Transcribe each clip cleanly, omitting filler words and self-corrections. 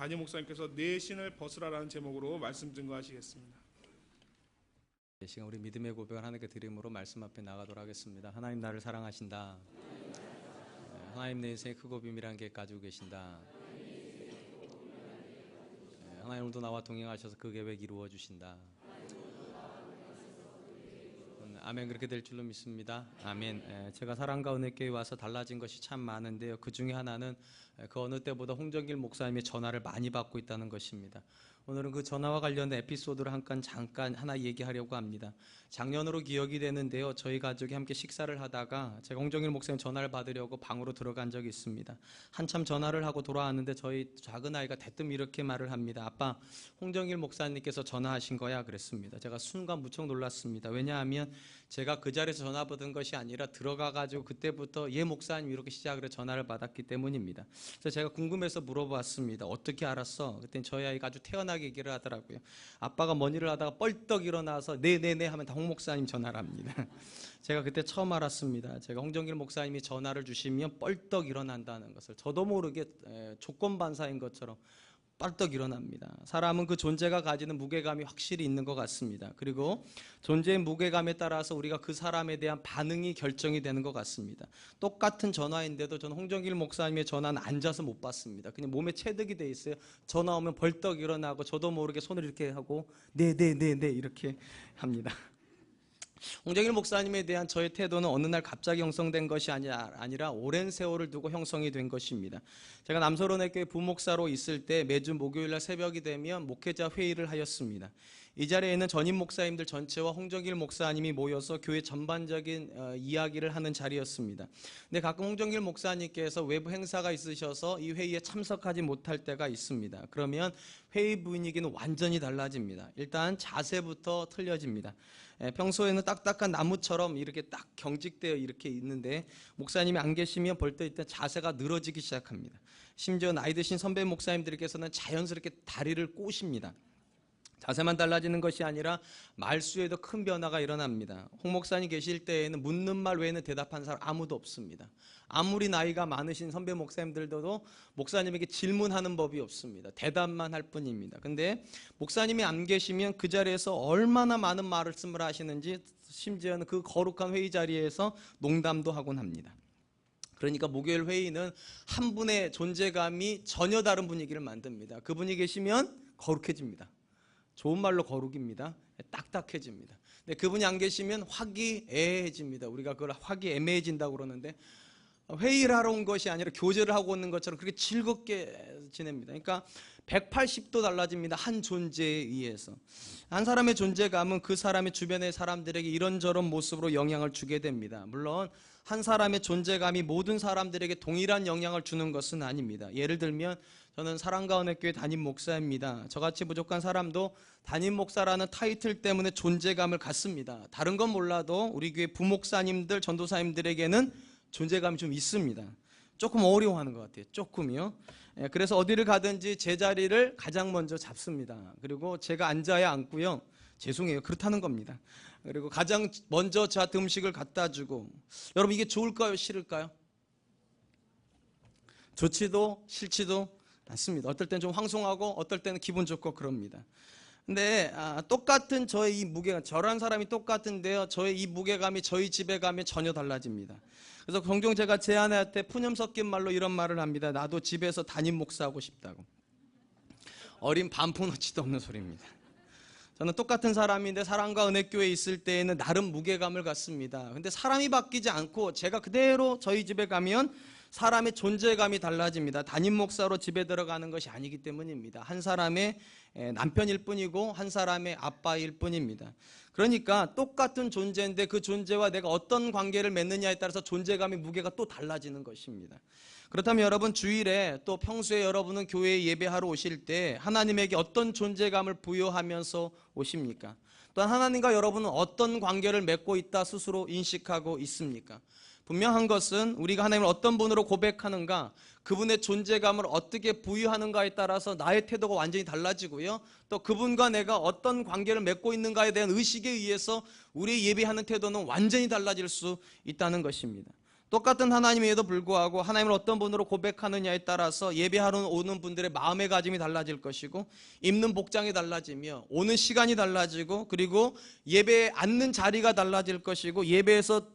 담임 목사님께서 내 신을 벗으라라는 제목으로 말씀 증거하시겠습니다. 이 시간 우리 믿음의 고백을 하나님께 드림으로 말씀 앞에 나가도록 하겠습니다. 하나님 나를 사랑하신다. 하나님 내 인생의 크고 비밀한 계획 가지고 계신다. 하나님 오늘도 나와 동행하셔서 그 계획 이루어 주신다. 아멘. 그렇게 될 줄로 믿습니다. 아멘. 제가 사랑과 은혜교회에 와서 달라진 것이 참 많은데요, 그 중에 하나는 그 어느 때보다 홍정길 목사님의 전화를 많이 받고 있다는 것입니다. 오늘은 그 전화와 관련된 에피소드를 잠깐 하나 얘기하려고 합니다. 작년으로 기억이 되는데요, 저희 가족이 함께 식사를 하다가 제가 홍정길 목사님 전화를 받으려고 방으로 들어간 적이 있습니다. 한참 전화를 하고 돌아왔는데 저희 작은 아이가 대뜸 이렇게 말을 합니다. 아빠, 홍정길 목사님께서 전화하신 거야? 그랬습니다. 제가 순간 무척 놀랐습니다. 왜냐하면 제가 그 자리에서 전화 받은 것이 아니라 들어가가지고 그때부터 예 목사님 이렇게 시작을 해서 전화를 받았기 때문입니다. 그래서 제가 궁금해서 물어봤습니다. 어떻게 알았어? 그때는 저희 아이가 아주 태연하게 얘기를 하더라고요. 아빠가 뭔 일을 하다가 뻘떡 일어나서 네네네 하면 다 홍 목사님 전화를 합니다. 제가 그때 처음 알았습니다. 제가 홍정길 목사님이 전화를 주시면 뻘떡 일어난다는 것을. 저도 모르게 조건반사인 것처럼 뻘떡 일어납니다. 사람은 그 존재가 가지는 무게감이 확실히 있는 것 같습니다. 그리고 존재의 무게감에 따라서 우리가 그 사람에 대한 반응이 결정이 되는 것 같습니다. 똑같은 전화인데도 저는 홍정길 목사님의 전화는 앉아서 못 받습니다. 그냥 몸에 체득이 돼 있어요. 전화 오면 벌떡 일어나고 저도 모르게 손을 이렇게 하고 네네네네 이렇게 합니다. 홍정길 목사님에 대한 저의 태도는 어느 날 갑자기 형성된 것이 아니라 오랜 세월을 두고 형성이 된 것입니다. 제가 남서론의교회 부목사로 있을 때 매주 목요일날 새벽이 되면 목회자 회의를 하였습니다. 이 자리에 있는 전임 목사님들 전체와 홍정길 목사님이 모여서 교회 전반적인 이야기를 하는 자리였습니다. 근데 가끔 홍정길 목사님께서 외부 행사가 있으셔서 이 회의에 참석하지 못할 때가 있습니다. 그러면 회의 분위기는 완전히 달라집니다. 일단 자세부터 틀려집니다. 평소에는 딱딱한 나무처럼 이렇게 딱 경직되어 이렇게 있는데 목사님이 안 계시면 벌떡 일단 자세가 늘어지기 시작합니다. 심지어 나이 드신 선배 목사님들께서는 자연스럽게 다리를 꼬십니다. 자세만 달라지는 것이 아니라 말수에도 큰 변화가 일어납니다. 홍 목사님 계실 때에는 묻는 말 외에는 대답한 사람 아무도 없습니다. 아무리 나이가 많으신 선배 목사님들도 목사님에게 질문하는 법이 없습니다. 대답만 할 뿐입니다. 근데 목사님이 안 계시면 그 자리에서 얼마나 많은 말씀을 하시는지, 심지어는 그 거룩한 회의 자리에서 농담도 하곤 합니다. 그러니까 목요일 회의는 한 분의 존재감이 전혀 다른 분위기를 만듭니다. 그분이 계시면 거룩해집니다. 좋은 말로 거룩입니다. 딱딱해집니다. 근데 그분이 안 계시면 화기애애해집니다. 우리가 그걸 화기애매해진다고 그러는데, 회의를 하러 온 것이 아니라 교제를 하고 있는 것처럼 그렇게 즐겁게 지냅니다. 그러니까 180도 달라집니다. 한 존재에 의해서. 한 사람의 존재감은 그 사람의 주변의 사람들에게 이런저런 모습으로 영향을 주게 됩니다. 물론 한 사람의 존재감이 모든 사람들에게 동일한 영향을 주는 것은 아닙니다. 예를 들면 저는 사랑과 은혜교회 담임 목사입니다. 저같이 부족한 사람도 담임 목사라는 타이틀 때문에 존재감을 갖습니다. 다른 건 몰라도 우리 교회 부목사님들, 전도사님들에게는 존재감이 좀 있습니다. 조금 어려워하는 것 같아요. 조금이요. 그래서 어디를 가든지 제 자리를 가장 먼저 잡습니다. 그리고 제가 앉아야 앉고요. 죄송해요. 그렇다는 겁니다. 그리고 가장 먼저 저한테 음식을 갖다 주고. 여러분, 이게 좋을까요? 싫을까요? 좋지도 싫지도 않습니다. 어떨 때는 좀 황송하고 어떨 때는 기분 좋고 그럽니다. 근데 똑같은 저의 이 무게감, 저란 사람이 똑같은데요, 저의 이 무게감이 저희 집에 가면 전혀 달라집니다. 그래서 종종 제가 제 아내한테 푸념 섞인 말로 이런 말을 합니다. 나도 집에서 담임 목사하고 싶다고. 어린 반푼어치도 없는 소리입니다. 저는 똑같은 사람인데 사랑과 은혜교회에 있을 때에는 나름 무게감을 갖습니다. 근데 사람이 바뀌지 않고 제가 그대로 저희 집에 가면 사람의 존재감이 달라집니다. 담임 목사로 집에 들어가는 것이 아니기 때문입니다. 한 사람의 남편일 뿐이고 한 사람의 아빠일 뿐입니다. 그러니까 똑같은 존재인데 그 존재와 내가 어떤 관계를 맺느냐에 따라서 존재감의 무게가 또 달라지는 것입니다. 그렇다면 여러분, 주일에 또 평소에 여러분은 교회에 예배하러 오실 때 하나님에게 어떤 존재감을 부여하면서 오십니까? 또한 하나님과 여러분은 어떤 관계를 맺고 있다 스스로 인식하고 있습니까? 분명한 것은 우리가 하나님을 어떤 분으로 고백하는가, 그분의 존재감을 어떻게 부여하는가에 따라서 나의 태도가 완전히 달라지고요, 또 그분과 내가 어떤 관계를 맺고 있는가에 대한 의식에 의해서 우리의 예배하는 태도는 완전히 달라질 수 있다는 것입니다. 똑같은 하나님에도 불구하고 하나님을 어떤 분으로 고백하느냐에 따라서 예배하러 오는 분들의 마음의 가짐이 달라질 것이고 입는 복장이 달라지며 오는 시간이 달라지고 그리고 예배에 앉는 자리가 달라질 것이고 예배에서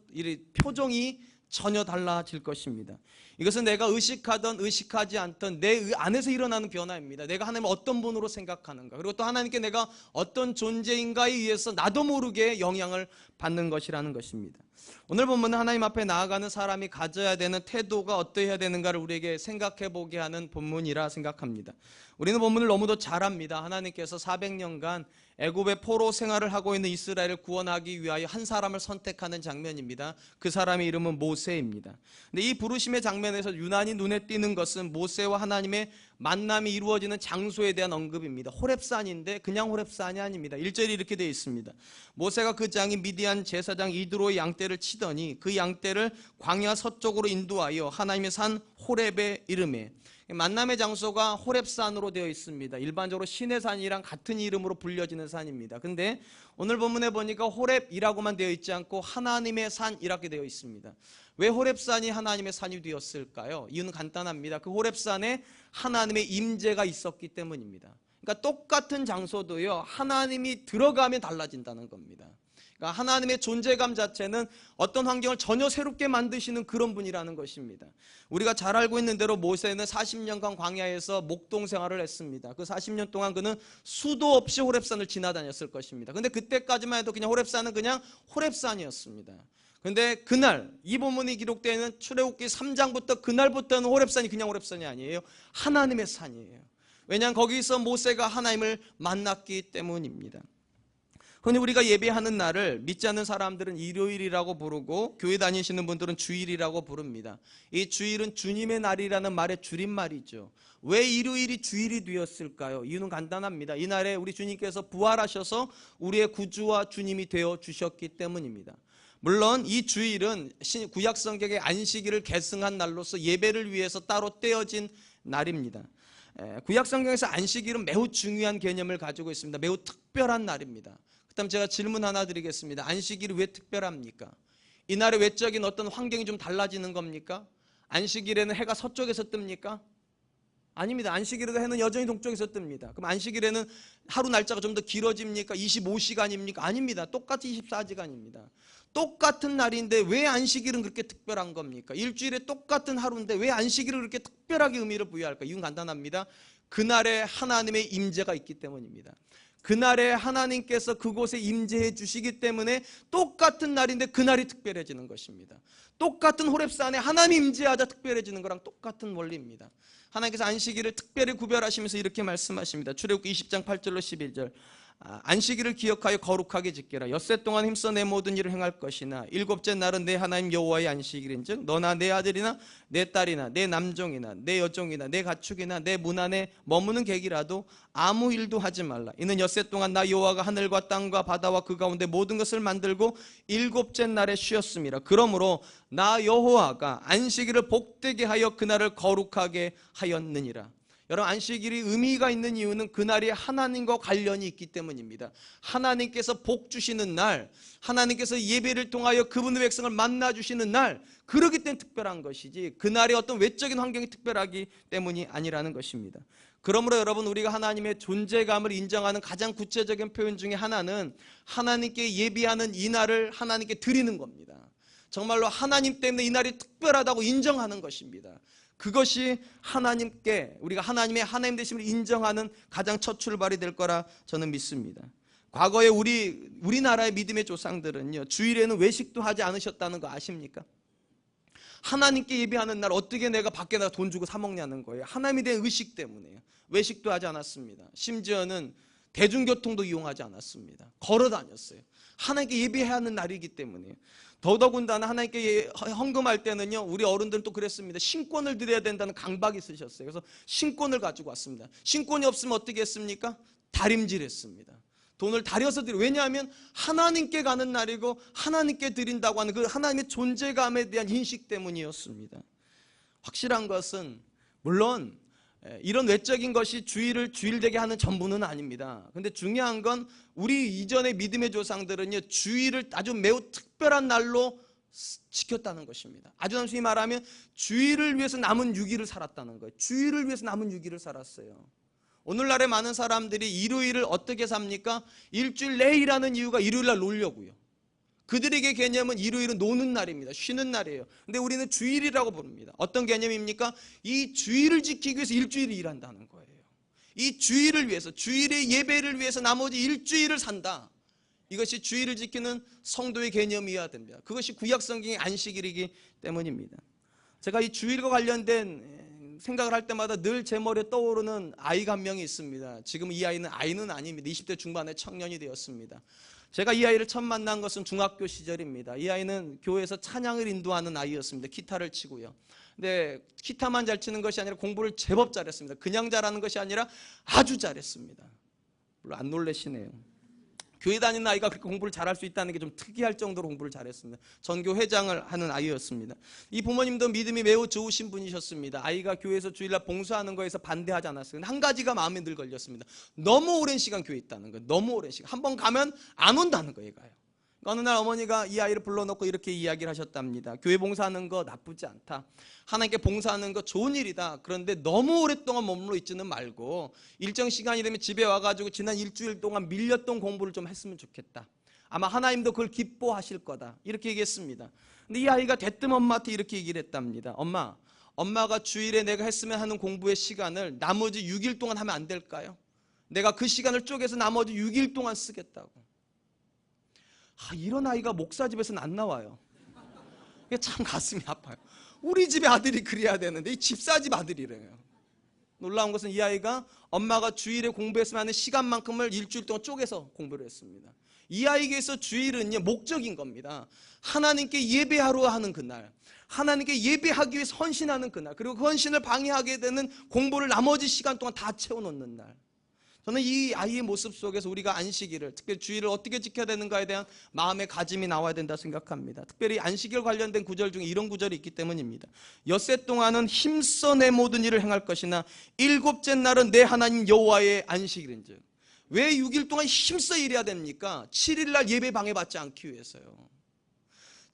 표정이 전혀 달라질 것입니다. 이것은 내가 의식하던 의식하지 않던 내 안에서 일어나는 변화입니다. 내가 하나님을 어떤 분으로 생각하는가, 그리고 또 하나님께 내가 어떤 존재인가에 의해서 나도 모르게 영향을 받는 것이라는 것입니다. 오늘 본문은 하나님 앞에 나아가는 사람이 가져야 되는 태도가 어떠해야 되는가를 우리에게 생각해 보게 하는 본문이라 생각합니다. 우리는 본문을 너무도 잘 압니다. 하나님께서 400년간 애굽의 포로 생활을 하고 있는 이스라엘을 구원하기 위하여 한 사람을 선택하는 장면입니다. 그 사람의 이름은 모세입니다. 근데 이 부르심의 장면에서 유난히 눈에 띄는 것은 모세와 하나님의 만남이 이루어지는 장소에 대한 언급입니다. 호렙산인데 그냥 호렙산이 아닙니다. 1절이 이렇게 되어 있습니다. 모세가 그 장인 미디안 제사장 이드로의 양떼를 치더니 그 양떼를 광야 서쪽으로 인도하여 하나님의 산 호렙에 이르매. 만남의 장소가 호렙산으로 되어 있습니다. 일반적으로 신의 산이랑 같은 이름으로 불려지는 산입니다. 근데 오늘 본문에 보니까 호렙이라고만 되어 있지 않고 하나님의 산 이렇게 되어 있습니다. 왜 호렙산이 하나님의 산이 되었을까요? 이유는 간단합니다. 그 호렙산에 하나님의 임재가 있었기 때문입니다. 그러니까 똑같은 장소도요, 하나님이 들어가면 달라진다는 겁니다. 그러니까 하나님의 존재감 자체는 어떤 환경을 전혀 새롭게 만드시는 그런 분이라는 것입니다. 우리가 잘 알고 있는 대로 모세는 40년간 광야에서 목동 생활을 했습니다. 그 40년 동안 그는 수도 없이 호렙산을 지나다녔을 것입니다. 근데 그때까지만 해도 그냥 호렙산은 그냥 호렙산이었습니다. 근데 그날 이 본문이 기록되어 있는 출애굽기 3장부터 그날부터는 호렙산이 그냥 호렙산이 아니에요. 하나님의 산이에요. 왜냐하면 거기서 모세가 하나님을 만났기 때문입니다. 흔히 우리가 예배하는 날을 믿지 않는 사람들은 일요일이라고 부르고 교회 다니시는 분들은 주일이라고 부릅니다. 이 주일은 주님의 날이라는 말의 줄임말이죠. 왜 일요일이 주일이 되었을까요? 이유는 간단합니다. 이날에 우리 주님께서 부활하셔서 우리의 구주와 주님이 되어 주셨기 때문입니다. 물론 이 주일은 구약 성경의 안식일을 계승한 날로서 예배를 위해서 따로 떼어진 날입니다. 구약 성경에서 안식일은 매우 중요한 개념을 가지고 있습니다. 매우 특별한 날입니다. 그렇다면 제가 질문 하나 드리겠습니다. 안식일이 왜 특별합니까? 이날의 외적인 어떤 환경이 좀 달라지는 겁니까? 안식일에는 해가 서쪽에서 뜹니까? 아닙니다. 안식일에도 해는 여전히 동쪽에서 뜹니다. 그럼 안식일에는 하루 날짜가 좀 더 길어집니까? 25시간입니까? 아닙니다. 똑같이 24시간입니다. 똑같은 날인데 왜 안식일은 그렇게 특별한 겁니까? 일주일에 똑같은 하루인데 왜 안식일을 그렇게 특별하게 의미를 부여할까? 이유는 간단합니다. 그날에 하나님의 임재가 있기 때문입니다. 그날에 하나님께서 그곳에 임재해 주시기 때문에 똑같은 날인데 그날이 특별해지는 것입니다. 똑같은 호렙산에 하나님 임재하자 특별해지는 거랑 똑같은 원리입니다. 하나님께서 안식일을 특별히 구별하시면서 이렇게 말씀하십니다. 출애굽기 20장 8절로 11절. 안식일을 기억하여 거룩하게 지켜라. 엿새 동안 힘써 내 모든 일을 행할 것이나 일곱째 날은 내 하나님 여호와의 안식일인즉 너나 내 아들이나 내 딸이나 내 남종이나 내 여종이나 내 가축이나 내 문 안에 머무는 객이라도 아무 일도 하지 말라. 이는 엿새 동안 나 여호와가 하늘과 땅과 바다와 그 가운데 모든 것을 만들고 일곱째 날에 쉬었음이라. 그러므로 나 여호와가 안식일을 복되게 하여 그날을 거룩하게 하였느니라. 여러분, 안식일이 의미가 있는 이유는 그날이 하나님과 관련이 있기 때문입니다. 하나님께서 복 주시는 날, 하나님께서 예배를 통하여 그분의 백성을 만나 주시는 날, 그러기 때문에 특별한 것이지 그날의 어떤 외적인 환경이 특별하기 때문이 아니라는 것입니다. 그러므로 여러분, 우리가 하나님의 존재감을 인정하는 가장 구체적인 표현 중에 하나는 하나님께 예배하는 이 날을 하나님께 드리는 겁니다. 정말로 하나님 때문에 이 날이 특별하다고 인정하는 것입니다. 그것이 하나님께, 우리가 하나님의 하나님 되심을 인정하는 가장 첫 출발이 될 거라 저는 믿습니다. 과거에 우리나라의 믿음의 조상들은요, 주일에는 외식도 하지 않으셨다는 거 아십니까? 하나님께 예배하는 날 어떻게 내가 밖에 나가 돈 주고 사 먹냐는 거예요. 하나님에 대한 의식 때문에요. 외식도 하지 않았습니다. 심지어는 대중교통도 이용하지 않았습니다. 걸어 다녔어요. 하나님께 예배해야 하는 날이기 때문에요. 더더군다나 하나님께 헌금할 때는요, 우리 어른들은 또 그랬습니다. 신권을 드려야 된다는 강박이 있으셨어요. 그래서 신권을 가지고 왔습니다. 신권이 없으면 어떻게 했습니까? 다림질했습니다. 돈을 다려서 드려요. 왜냐하면 하나님께 가는 날이고 하나님께 드린다고 하는 그 하나님의 존재감에 대한 인식 때문이었습니다. 확실한 것은 물론 이런 외적인 것이 주일을 주일되게 하는 전부는 아닙니다. 근데 중요한 건 우리 이전의 믿음의 조상들은요, 주일을 아주 매우 특별한 날로 지켰다는 것입니다. 아주 단순히 말하면 주일을 위해서 남은 6일을 살았다는 거예요. 주일을 위해서 남은 6일을 살았어요. 오늘날의 많은 사람들이 일요일을 어떻게 삽니까? 일주일 내일하는 이유가 일요일날 놀려고요. 그들에게 개념은 일요일은 노는 날입니다. 쉬는 날이에요. 근데 우리는 주일이라고 부릅니다. 어떤 개념입니까? 이 주일을 지키기 위해서 일주일을 일한다는 거예요. 이 주일을 위해서, 주일의 예배를 위해서 나머지 일주일을 산다. 이것이 주일을 지키는 성도의 개념이어야 됩니다. 그것이 구약 성경의 안식일이기 때문입니다. 제가 이 주일과 관련된 생각을 할 때마다 늘 제 머리에 떠오르는 아이가 한 명이 있습니다. 지금 이 아이는 아닙니다. 20대 중반의 청년이 되었습니다. 제가 이 아이를 처음 만난 것은 중학교 시절입니다. 이 아이는 교회에서 찬양을 인도하는 아이였습니다. 기타를 치고요. 근데 기타만 잘 치는 것이 아니라 공부를 제법 잘했습니다. 그냥 잘하는 것이 아니라 아주 잘했습니다. 물론 안 놀라시네요. 교회 다니는 아이가 그렇게 공부를 잘할 수 있다는 게 좀 특이할 정도로 공부를 잘했습니다. 전교 회장을 하는 아이였습니다. 이 부모님도 믿음이 매우 좋으신 분이셨습니다. 아이가 교회에서 주일날 봉사하는 거에서 반대하지 않았어요. 한 가지가 마음에 늘 걸렸습니다. 너무 오랜 시간 교회에 있다는 거예요. 너무 오랜 시간. 한번 가면 안 온다는 거예요. 얘가요. 어느 날 어머니가 이 아이를 불러놓고 이렇게 이야기를 하셨답니다. 교회 봉사하는 거 나쁘지 않다. 하나님께 봉사하는 거 좋은 일이다. 그런데 너무 오랫동안 머물러 있지는 말고 일정 시간이 되면 집에 와가지고 지난 일주일 동안 밀렸던 공부를 좀 했으면 좋겠다. 아마 하나님도 그걸 기뻐하실 거다. 이렇게 얘기했습니다. 근데 이 아이가 대뜸 엄마한테 이렇게 얘기를 했답니다. 엄마가 주일에 내가 했으면 하는 공부의 시간을 나머지 6일 동안 하면 안 될까요? 내가 그 시간을 쪼개서 나머지 6일 동안 쓰겠다고. 이런 아이가 목사 집에서는 안 나와요. 이게 참 가슴이 아파요. 우리 집의 아들이 그래야 되는데 이 집사집 아들이래요. 놀라운 것은 이 아이가 엄마가 주일에 공부했으면 하는 시간만큼을 일주일 동안 쪼개서 공부를 했습니다. 이 아이에게서 주일은요 목적인 겁니다. 하나님께 예배하러 하는 그날, 하나님께 예배하기 위해서 헌신하는 그날, 그리고 그 헌신을 방해하게 되는 공부를 나머지 시간 동안 다 채워놓는 날. 저는 이 아이의 모습 속에서 우리가 안식일을, 특별히 주일을 어떻게 지켜야 되는가에 대한 마음의 가짐이 나와야 된다 생각합니다. 특별히 안식일 관련된 구절 중에 이런 구절이 있기 때문입니다. 엿새 동안은 힘써 내 모든 일을 행할 것이나 일곱째 날은 내 하나님 여호와의 안식일인즉. 왜 6일 동안 힘써 일해야 됩니까? 7일 날 예배 방해받지 않기 위해서요.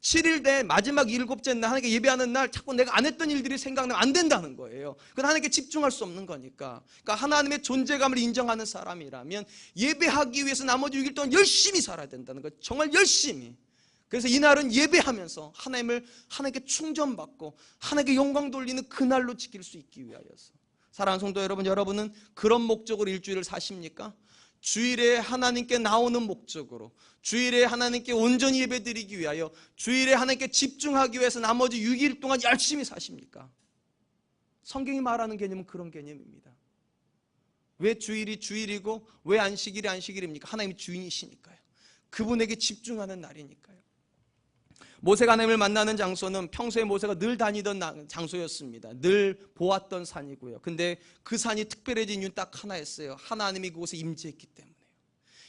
7일 내 마지막 7째 날 하나님께 예배하는 날 자꾸 내가 안 했던 일들이 생각나면 안 된다는 거예요. 그건 하나님께 집중할 수 없는 거니까. 그러니까 하나님의 존재감을 인정하는 사람이라면 예배하기 위해서 나머지 6일 동안 열심히 살아야 된다는 거예요. 정말 열심히. 그래서 이날은 예배하면서 하나님께 충전받고 하나님께 영광 돌리는 그날로 지킬 수 있기 위하여서. 사랑하는 성도 여러분, 여러분은 그런 목적으로 일주일을 사십니까? 주일에 하나님께 나오는 목적으로, 주일에 하나님께 온전히 예배드리기 위하여, 주일에 하나님께 집중하기 위해서 나머지 6일 동안 열심히 사십니까? 성경이 말하는 개념은 그런 개념입니다. 왜 주일이 주일이고 왜 안식일이 안식일입니까? 하나님이 주인이시니까요. 그분에게 집중하는 날이니까요. 모세가 하나님을 만나는 장소는 평소에 모세가 늘 다니던 장소였습니다. 늘 보았던 산이고요. 근데 그 산이 특별해진 이유는 딱 하나였어요. 하나님이 그곳에 임재했기 때문에요.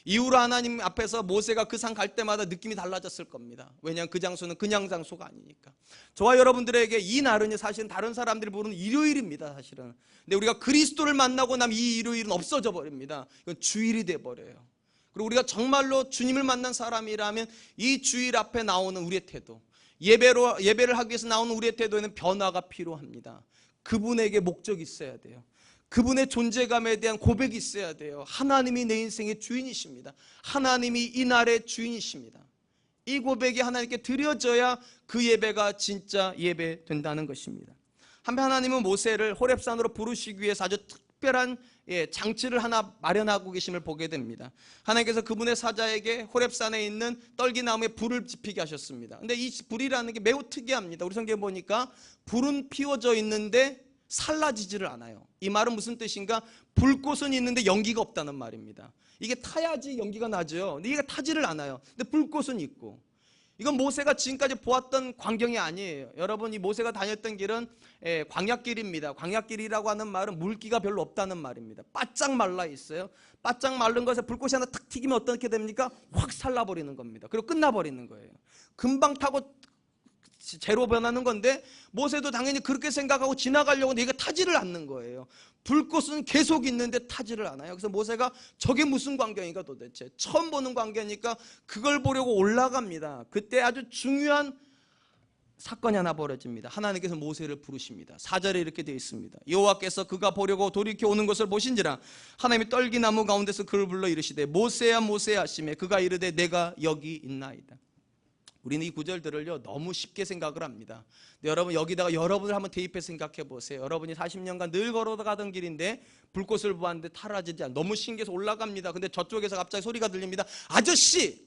이후로 하나님 앞에서 모세가 그 산 갈 때마다 느낌이 달라졌을 겁니다. 왜냐하면 그 장소는 그냥 장소가 아니니까. 저와 여러분들에게 이 날은 사실은 다른 사람들이 부르는 일요일입니다. 사실은. 근데 우리가 그리스도를 만나고 나면 이 일요일은 없어져 버립니다. 이건 주일이 돼버려요. 그리고 우리가 정말로 주님을 만난 사람이라면 이 주일 앞에 나오는 우리의 태도, 예배를 하기 위해서 나오는 우리의 태도에는 변화가 필요합니다. 그분에게 목적이 있어야 돼요. 그분의 존재감에 대한 고백이 있어야 돼요. 하나님이 내 인생의 주인이십니다. 하나님이 이 날의 주인이십니다. 이 고백이 하나님께 드려져야 그 예배가 진짜 예배 된다는 것입니다. 한편 하나님은 모세를 호렙산으로 부르시기 위해서 아주 특별한 장치를 하나 마련하고 계심을 보게 됩니다. 하나님께서 그분의 사자에게 호렙산에 있는 떨기나무에 불을 지피게 하셨습니다. 근데 이 불이라는 게 매우 특이합니다. 우리 성경에 보니까 불은 피워져 있는데 살라지지를 않아요. 이 말은 무슨 뜻인가? 불꽃은 있는데 연기가 없다는 말입니다. 이게 타야지 연기가 나죠. 근데 이게 타지를 않아요. 근데 불꽃은 있고. 이건 모세가 지금까지 보았던 광경이 아니에요. 여러분, 이 모세가 다녔던 길은 광야길입니다. 광야길이라고 하는 말은 물기가 별로 없다는 말입니다. 바짝 말라 있어요. 바짝 마른 것에 불꽃이 하나 탁 튀기면 어떻게 됩니까? 확 살라버리는 겁니다. 그리고 끝나버리는 거예요. 금방 타고 재로 변하는 건데 모세도 당연히 그렇게 생각하고 지나가려고 하는데 이게 타지를 않는 거예요. 불꽃은 계속 있는데 타지를 않아요. 그래서 모세가 저게 무슨 광경인가 도대체 처음 보는 광경이니까 그걸 보려고 올라갑니다. 그때 아주 중요한 사건이 하나 벌어집니다. 하나님께서 모세를 부르십니다. 4절에 이렇게 되어 있습니다. 여호와께서 그가 보려고 돌이켜 오는 것을 보신지라 하나님이 떨기나무 가운데서 그를 불러 이르시되 모세야 모세야 하시매 그가 이르되 내가 여기 있나이다. 우리는 이 구절들을요 너무 쉽게 생각을 합니다. 근데 여러분 여기다가 여러분을 한번 대입해 생각해 보세요. 여러분이 40년간 늘 걸어가던 길인데 불꽃을 보았는데 타라지지 않아 너무 신기해서 올라갑니다. 근데 저쪽에서 갑자기 소리가 들립니다. 아저씨!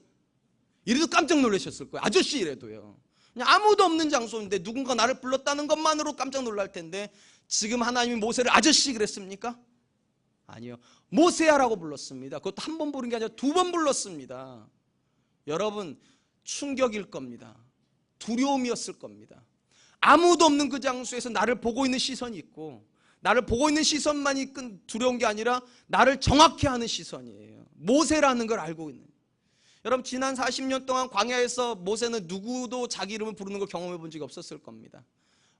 이래도 깜짝 놀라셨을 거예요. 아저씨 이래도요. 그냥 아무도 없는 장소인데 누군가 나를 불렀다는 것만으로 깜짝 놀랄 텐데 지금 하나님이 모세를 아저씨 그랬습니까? 아니요. 모세야라고 불렀습니다. 그것도 한 번 부른 게 아니라 2번 불렀습니다. 여러분 충격일 겁니다. 두려움이었을 겁니다. 아무도 없는 그 장소에서 나를 보고 있는 시선이 있고 나를 보고 있는 시선만이 두려운 게 아니라 나를 정확히 하는 시선이에요. 모세라는 걸 알고 있는. 여러분 지난 40년 동안 광야에서 모세는 누구도 자기 이름을 부르는 걸 경험해 본 적이 없었을 겁니다.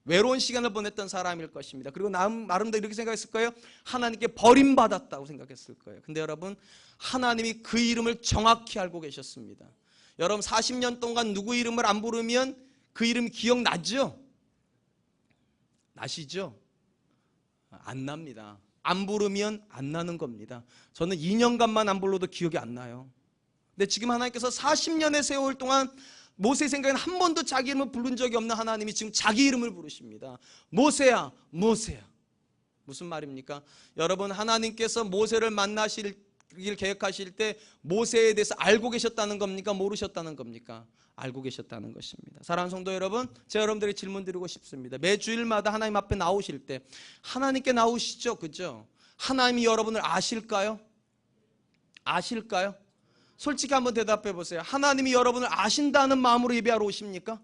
외로운 시간을 보냈던 사람일 것입니다. 그리고 나름대로 이렇게 생각했을 거예요. 하나님께 버림받았다고 생각했을 거예요. 근데 여러분 하나님이 그 이름을 정확히 알고 계셨습니다. 여러분 40년 동안 누구 이름을 안 부르면 그 이름이 기억나죠? 나시죠? 안 납니다. 안 부르면 안 나는 겁니다. 저는 2년간만 안 불러도 기억이 안 나요. 근데 지금 하나님께서 40년의 세월 동안 모세 생각에는 한 번도 자기 이름을 부른 적이 없는 하나님이 지금 자기 이름을 부르십니다. 모세야 모세야. 무슨 말입니까? 여러분 하나님께서 모세를 만나실 계획하실 때 모세에 대해서 알고 계셨다는 겁니까? 모르셨다는 겁니까? 알고 계셨다는 것입니다. 사랑하는 성도 여러분, 제가 여러분들에게 질문 드리고 싶습니다. 매 주일마다 하나님 앞에 나오실 때 하나님께 나오시죠, 그죠? 하나님이 여러분을 아실까요? 아실까요? 솔직히 한번 대답해 보세요. 하나님이 여러분을 아신다는 마음으로 예배하러 오십니까?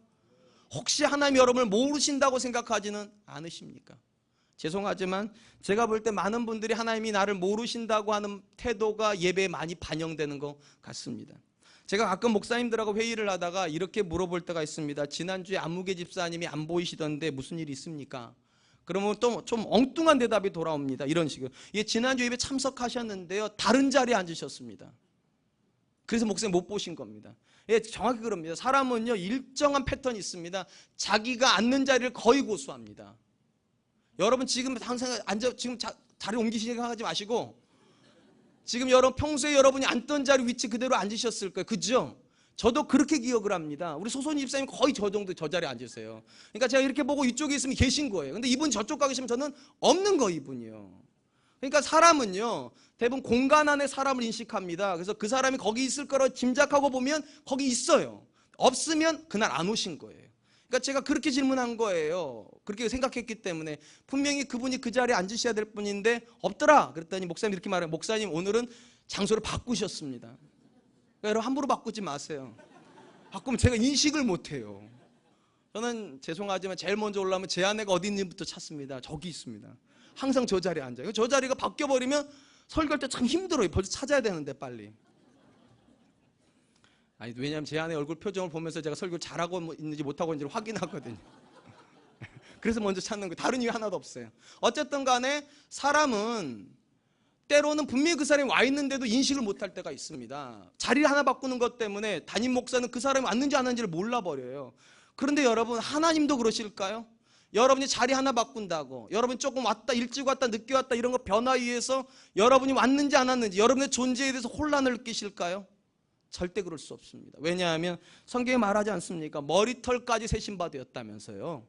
혹시 하나님이 여러분을 모르신다고 생각하지는 않으십니까? 죄송하지만 제가 볼 때 많은 분들이 하나님이 나를 모르신다고 하는 태도가 예배에 많이 반영되는 것 같습니다. 제가 가끔 목사님들하고 회의를 하다가 이렇게 물어볼 때가 있습니다. 지난주에 안무개 집사님이 안 보이시던데 무슨 일이 있습니까? 그러면 또 좀 엉뚱한 대답이 돌아옵니다. 이런 식으로. 예, 지난주 예배 참석하셨는데요. 다른 자리에 앉으셨습니다. 그래서 목사님 못 보신 겁니다. 예, 정확히 그럽니다. 사람은요 일정한 패턴이 있습니다. 자기가 앉는 자리를 거의 고수합니다. 여러분 지금 항상 지금 자리 옮기시기 생각하지 마시고 지금 여러분 평소에 여러분이 앉던 자리 위치 그대로 앉으셨을 거예요. 그죠? 저도 그렇게 기억을 합니다. 우리 소손이 집사님 거의 저 정도 저 자리에 앉으세요. 그러니까 제가 이렇게 보고 이쪽에 있으면 계신 거예요. 근데 이분 저쪽 가 계시면 저는 없는 거 이분이요. 그러니까 사람은요 대부분 공간 안에 사람을 인식합니다. 그래서 그 사람이 거기 있을 거라고 짐작하고 보면 거기 있어요. 없으면 그날 안 오신 거예요. 그러니까 제가 그렇게 질문한 거예요. 그렇게 생각했기 때문에 분명히 그분이 그 자리에 앉으셔야 될 분인데 없더라. 그랬더니 목사님 이렇게 말해요. 목사님 오늘은 장소를 바꾸셨습니다. 그러니까 여러분 함부로 바꾸지 마세요. 바꾸면 제가 인식을 못해요. 저는 죄송하지만 제일 먼저 올라오면 제 아내가 어디 있는지부터 찾습니다. 저기 있습니다. 항상 저 자리에 앉아요. 저 자리가 바뀌어버리면 설교할 때 참 힘들어요. 벌써 찾아야 되는데 빨리. 아니 왜냐하면 제 아내 얼굴 표정을 보면서 제가 설교를 잘하고 있는지 못하고 있는지를 확인하거든요. 그래서 먼저 찾는 거예요. 다른 이유 하나도 없어요. 어쨌든 간에 사람은 때로는 분명히 그 사람이 와 있는데도 인식을 못할 때가 있습니다. 자리를 하나 바꾸는 것 때문에 담임 목사는 그 사람이 왔는지 안 왔는지를 몰라버려요. 그런데 여러분 하나님도 그러실까요? 여러분이 자리 하나 바꾼다고 여러분이 조금 왔다 일찍 왔다 늦게 왔다 이런 거 변화에 의해서 여러분이 왔는지 안 왔는지 여러분의 존재에 대해서 혼란을 느끼실까요? 절대 그럴 수 없습니다. 왜냐하면 성경에 말하지 않습니까? 머리털까지 세신 바 되었다면서요.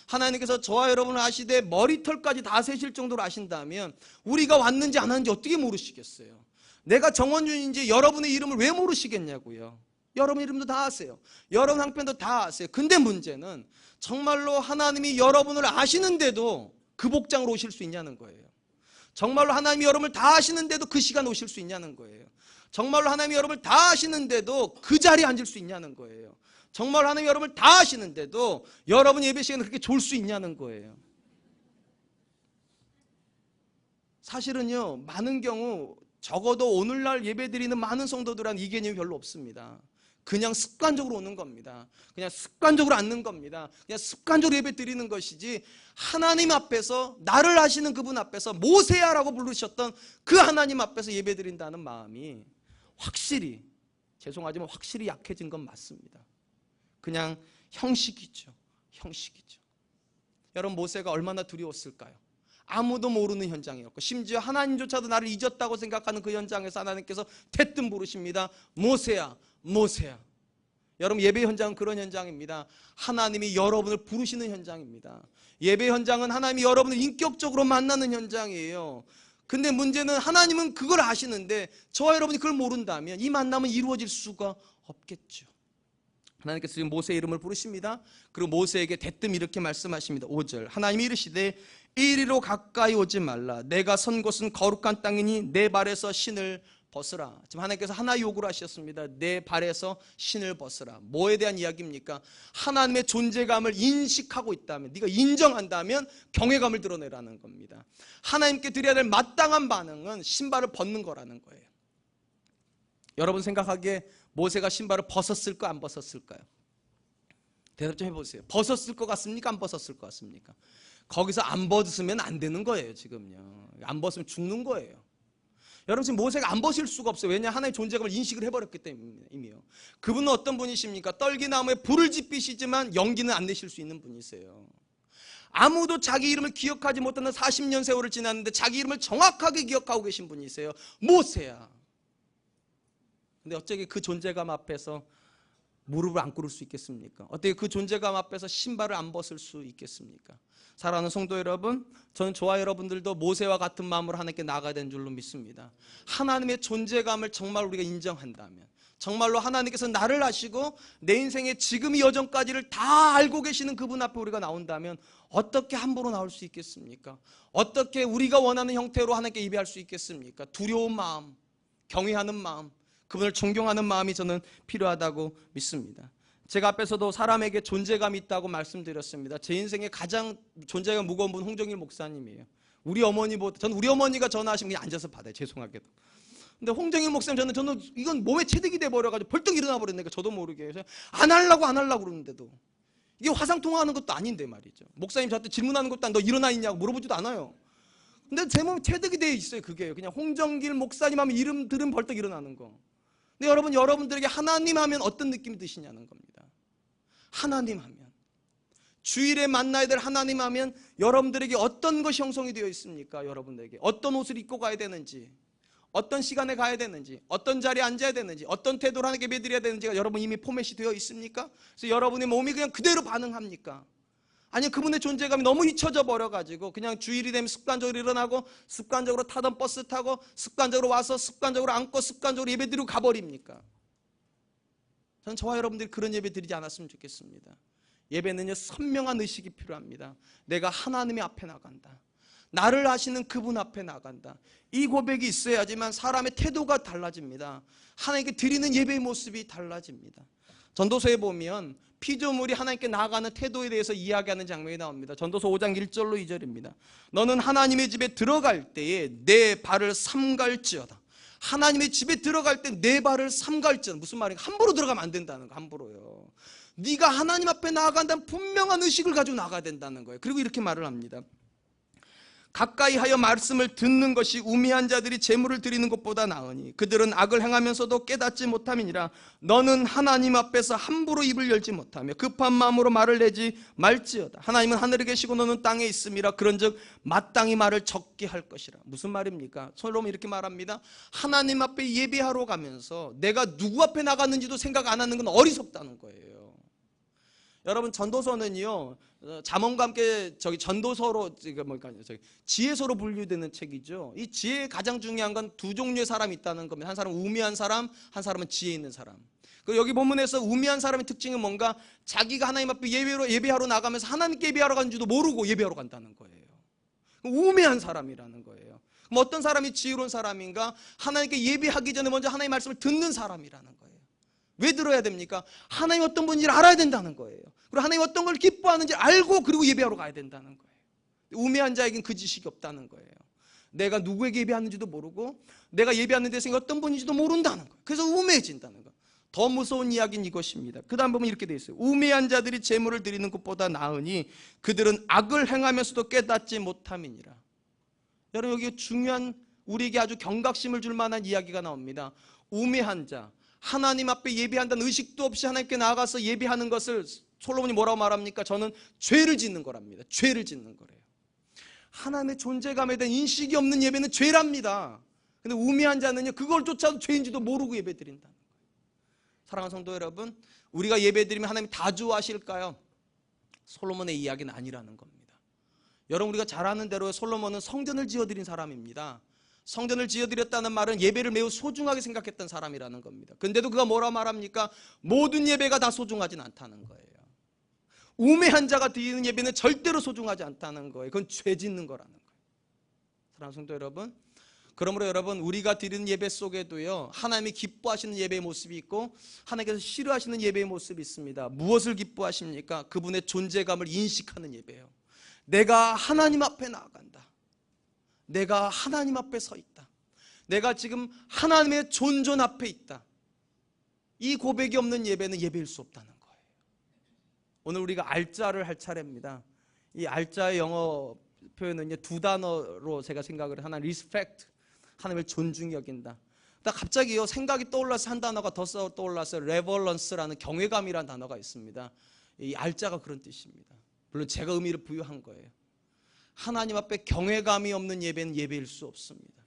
하나님께서 저와 여러분을 아시되 머리털까지 다 세실 정도로 아신다면 우리가 왔는지 안 왔는지 어떻게 모르시겠어요? 내가 정원준인지 여러분의 이름을 왜 모르시겠냐고요. 여러분 이름도 다 아세요. 여러분 형편도 다 아세요. 근데 문제는 정말로 하나님이 여러분을 아시는데도 그 복장으로 오실 수 있냐는 거예요. 정말로 하나님이 여러분을 다 아시는데도 그 시간 오실 수 있냐는 거예요. 정말로 하나님이 여러분을 다 아시는데도 그 자리에 앉을 수 있냐는 거예요. 정말로 하나님이 여러분을 다 아시는데도 여러분 예배 시간에 그렇게 졸 수 있냐는 거예요. 사실은요 많은 경우 적어도 오늘날 예배 드리는 많은 성도들은 이 개념이 별로 없습니다. 그냥 습관적으로 오는 겁니다. 그냥 습관적으로 앉는 겁니다. 그냥 습관적으로 예배 드리는 것이지 하나님 앞에서 나를 아시는 그분 앞에서 모세야라고 부르셨던 그 하나님 앞에서 예배 드린다는 마음이 확실히 죄송하지만 확실히 약해진 건 맞습니다. 그냥 형식이죠. 형식이죠. 여러분, 모세가 얼마나 두려웠을까요? 아무도 모르는 현장이었고, 심지어 하나님조차도 나를 잊었다고 생각하는 그 현장에서 하나님께서 대뜸 부르십니다. 모세야, 모세야. 여러분, 예배 현장은 그런 현장입니다. 하나님이 여러분을 부르시는 현장입니다. 예배 현장은 하나님이 여러분을 인격적으로 만나는 현장이에요. 근데 문제는 하나님은 그걸 아시는데 저와 여러분이 그걸 모른다면 이 만남은 이루어질 수가 없겠죠. 하나님께서 지금 모세의 이름을 부르십니다. 그리고 모세에게 대뜸 이렇게 말씀하십니다. 5절, 하나님이 이르시되 이리로 가까이 오지 말라. 내가 선 곳은 거룩한 땅이니 내 발에서 신을 벗으라. 지금 하나님께서 하나 요구를 하셨습니다. 내 발에서 신을 벗으라. 뭐에 대한 이야기입니까? 하나님의 존재감을 인식하고 있다면, 네가 인정한다면 경외감을 드러내라는 겁니다. 하나님께 드려야 될 마땅한 반응은 신발을 벗는 거라는 거예요. 여러분 생각하기에 모세가 신발을 벗었을까 안 벗었을까요? 대답 좀 해보세요. 벗었을 것 같습니까? 안 벗었을 것 같습니까? 거기서 안 벗으면 안 되는 거예요. 지금요. 안 벗으면 죽는 거예요. 여러분, 지금 모세가 안 벗을 수가 없어요. 왜냐? 하나님의 존재감을 인식을 해버렸기 때문이에요. 그분은 어떤 분이십니까? 떨기나무에 불을 지피시지만 연기는 안 내실 수 있는 분이세요. 아무도 자기 이름을 기억하지 못하는 40년 세월을 지났는데 자기 이름을 정확하게 기억하고 계신 분이세요. 모세야. 근데 어떻게 그 존재감 앞에서 무릎을 안 꿇을 수 있겠습니까? 어떻게 그 존재감 앞에서 신발을 안 벗을 수 있겠습니까? 사랑하는 성도 여러분, 저는 저와 여러분들도 모세와 같은 마음으로 하나님께 나아가야 되는 줄로 믿습니다. 하나님의 존재감을 정말 우리가 인정한다면, 정말로 하나님께서 나를 아시고 내 인생의 지금 이 여정까지를 다 알고 계시는 그분 앞에 우리가 나온다면 어떻게 함부로 나올 수 있겠습니까? 어떻게 우리가 원하는 형태로 하나님께 예배할 수 있겠습니까? 두려운 마음, 경외하는 마음, 그분을 존경하는 마음이 저는 필요하다고 믿습니다. 제가 앞에서도 사람에게 존재감이 있다고 말씀드렸습니다. 제 인생에 가장 존재감 무거운 분 홍정일 목사님이에요. 우리 어머니보다, 저는 우리 어머니가 전화하시면 그냥 앉아서 받아요. 죄송하게도. 근데 홍정일 목사님, 저는 이건 몸에 체득이 돼버려가지고 벌떡 일어나 버렸으니까 저도 모르게 해서 안 하려고 그러는데도 이게 화상 통화하는 것도 아닌데 말이죠. 목사님 저한테 질문하는 것도 너 일어나 있냐고 물어보지도 않아요. 근데 제 몸에 체득이 돼 있어요. 그게 그냥 홍정길 목사님 하면 이름 들으면 벌떡 일어나는 거. 근데 여러분들에게 하나님 하면 어떤 느낌이 드시냐는 겁니다. 하나님 하면, 주일에 만나야 될 하나님 하면 여러분들에게 어떤 것이 형성이 되어 있습니까? 여러분들에게 어떤 옷을 입고 가야 되는지, 어떤 시간에 가야 되는지, 어떤 자리에 앉아야 되는지, 어떤 태도로 하나님께 예배드려야 되는지가 여러분 이미 포맷이 되어 있습니까? 그래서 여러분의 몸이 그냥 그대로 반응합니까? 아니, 그분의 존재감이 너무 잊혀져 버려가지고 그냥 주일이 되면 습관적으로 일어나고 습관적으로 타던 버스 타고 습관적으로 와서 습관적으로 앉고 습관적으로 예배드리고 가버립니까? 저는 저와 여러분들이 그런 예배 드리지 않았으면 좋겠습니다. 예배는요, 선명한 의식이 필요합니다. 내가 하나님의 앞에 나간다. 나를 아시는 그분 앞에 나간다. 이 고백이 있어야지만 사람의 태도가 달라집니다. 하나님께 드리는 예배의 모습이 달라집니다. 전도서에 보면 피조물이 하나님께 나아가는 태도에 대해서 이야기하는 장면이 나옵니다. 전도서 5장 1절로 2절입니다. 너는 하나님의 집에 들어갈 때에 내 발을 삼갈지어다. 하나님의 집에 들어갈 때 내 발을 삼갈지어다. 무슨 말인가? 함부로 들어가면 안 된다는 거. 함부로요. 네가 하나님 앞에 나아간다는 분명한 의식을 가지고 나가야 된다는 거예요. 그리고 이렇게 말을 합니다. 가까이 하여 말씀을 듣는 것이 우매한 자들이 제물을 드리는 것보다 나으니 그들은 악을 행하면서도 깨닫지 못함이니라. 너는 하나님 앞에서 함부로 입을 열지 못하며 급한 마음으로 말을 내지 말지어다. 하나님은 하늘에 계시고 너는 땅에 있음이라. 그런즉 마땅히 말을 적게 할 것이라. 무슨 말입니까? 솔로몬 이렇게 말합니다. 하나님 앞에 예배하러 가면서 내가 누구 앞에 나갔는지도 생각 안 하는 건 어리석다는 거예요. 여러분, 전도서는요, 잠언과 함께 전도서로 지혜서로 분류되는 책이죠. 이 지혜의 가장 중요한 건 두 종류의 사람이 있다는 겁니다. 한 사람은 우매한 사람, 한 사람은 지혜 있는 사람. 그리고 여기 본문에서 우매한 사람의 특징은 뭔가? 자기가 하나님 앞에 예배하러 나가면서 하나님께 예배하러 가는지도 모르고 예배하러 간다는 거예요. 우매한 사람이라는 거예요. 그럼 어떤 사람이 지혜로운 사람인가? 하나님께 예배하기 전에 먼저 하나님의 말씀을 듣는 사람이라는 거예요. 왜 들어야 됩니까? 하나님 어떤 분인지를 알아야 된다는 거예요. 그리고 하나님 어떤 걸 기뻐하는지 알고 그리고 예배하러 가야 된다는 거예요. 우매한 자에겐 그 지식이 없다는 거예요. 내가 누구에게 예배하는지도 모르고 내가 예배하는 데서 어떤 분인지도 모른다는 거예요. 그래서 우매해진다는 거예요. 더 무서운 이야기는 이것입니다. 그 다음 보면 이렇게 되어 있어요. 우매한 자들이 제물을 드리는 것보다 나으니 그들은 악을 행하면서도 깨닫지 못함이니라. 여러분, 여기 중요한, 우리에게 아주 경각심을 줄 만한 이야기가 나옵니다. 우매한 자, 하나님 앞에 예배한다는 의식도 없이 하나님께 나아가서 예배하는 것을 솔로몬이 뭐라고 말합니까? 저는 죄를 짓는 거랍니다. 죄를 짓는 거래요. 하나님의 존재감에 대한 인식이 없는 예배는 죄랍니다. 근데 우매한 자는요, 그걸 쫓아도 죄인지도 모르고 예배 드린다는 거예요. 사랑하는 성도 여러분, 우리가 예배 드리면 하나님이 다 좋아하실까요? 솔로몬의 이야기는 아니라는 겁니다. 여러분, 우리가 잘 아는 대로 솔로몬은 성전을 지어드린 사람입니다. 성전을 지어드렸다는 말은 예배를 매우 소중하게 생각했던 사람이라는 겁니다. 근데도 그가 뭐라 말합니까? 모든 예배가 다 소중하진 않다는 거예요. 우매한 자가 드리는 예배는 절대로 소중하지 않다는 거예요. 그건 죄 짓는 거라는 거예요. 사랑하는 성도 여러분, 그러므로 여러분, 우리가 드리는 예배 속에도요, 하나님이 기뻐하시는 예배의 모습이 있고 하나님께서 싫어하시는 예배의 모습이 있습니다. 무엇을 기뻐하십니까? 그분의 존재감을 인식하는 예배예요. 내가 하나님 앞에 나아간다. 내가 하나님 앞에 서 있다. 내가 지금 하나님의 존존 앞에 있다. 이 고백이 없는 예배는 예배일 수 없다는 거예요. 오늘 우리가 알자를 할 차례입니다. 이 알자의 영어 표현은 두 단어로 제가 생각을 하나, respect, 하나님을 존중히 여긴다. 갑자기요, 생각이 떠올라서 한 단어가 더 떠올라서 reverence라는 경외감이라는 단어가 있습니다. 이 알자가 그런 뜻입니다. 물론 제가 의미를 부여한 거예요. 하나님 앞에 경외감이 없는 예배는 예배일 수 없습니다.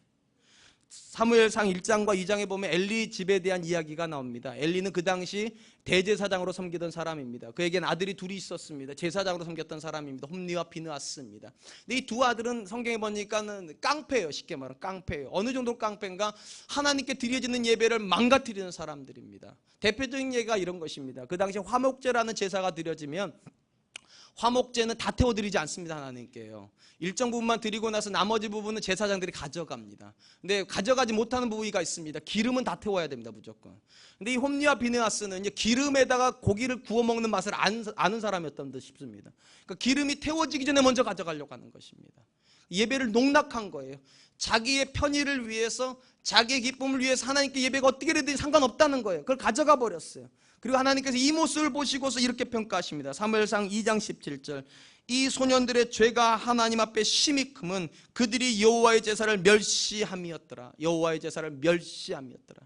사무엘상 1장과 2장에 보면 엘리 집에 대한 이야기가 나옵니다. 엘리는 그 당시 대제사장으로 섬기던 사람입니다. 그에겐 아들이 둘이 있었습니다. 제사장으로 섬겼던 사람입니다. 홈리와 비느하스입니다. 근데 이 두 아들은 성경에 보니까는 깡패예요. 쉽게 말하면 깡패예요. 어느 정도 깡패인가? 하나님께 드려지는 예배를 망가뜨리는 사람들입니다. 대표적인 예가 이런 것입니다. 그 당시 화목제라는 제사가 드려지면 화목제는 다 태워드리지 않습니다. 하나님께요. 일정 부분만 드리고 나서 나머지 부분은 제사장들이 가져갑니다. 근데 가져가지 못하는 부위가 있습니다. 기름은 다 태워야 됩니다. 무조건. 근데 이 홈리와 비느하스는 기름에다가 고기를 구워 먹는 맛을 아는 사람이었던 듯 싶습니다. 그러니까 기름이 태워지기 전에 먼저 가져가려고 하는 것입니다. 예배를 농락한 거예요. 자기의 편의를 위해서, 자기의 기쁨을 위해서 하나님께 예배가 어떻게 되든 상관없다는 거예요. 그걸 가져가 버렸어요. 그리고 하나님께서 이 모습을 보시고서 이렇게 평가하십니다. 사무엘상 2장 17절. 이 소년들의 죄가 하나님 앞에 심히 크면 그들이 여호와의 제사를 멸시함이었더라. 여호와의 제사를 멸시함이었더라.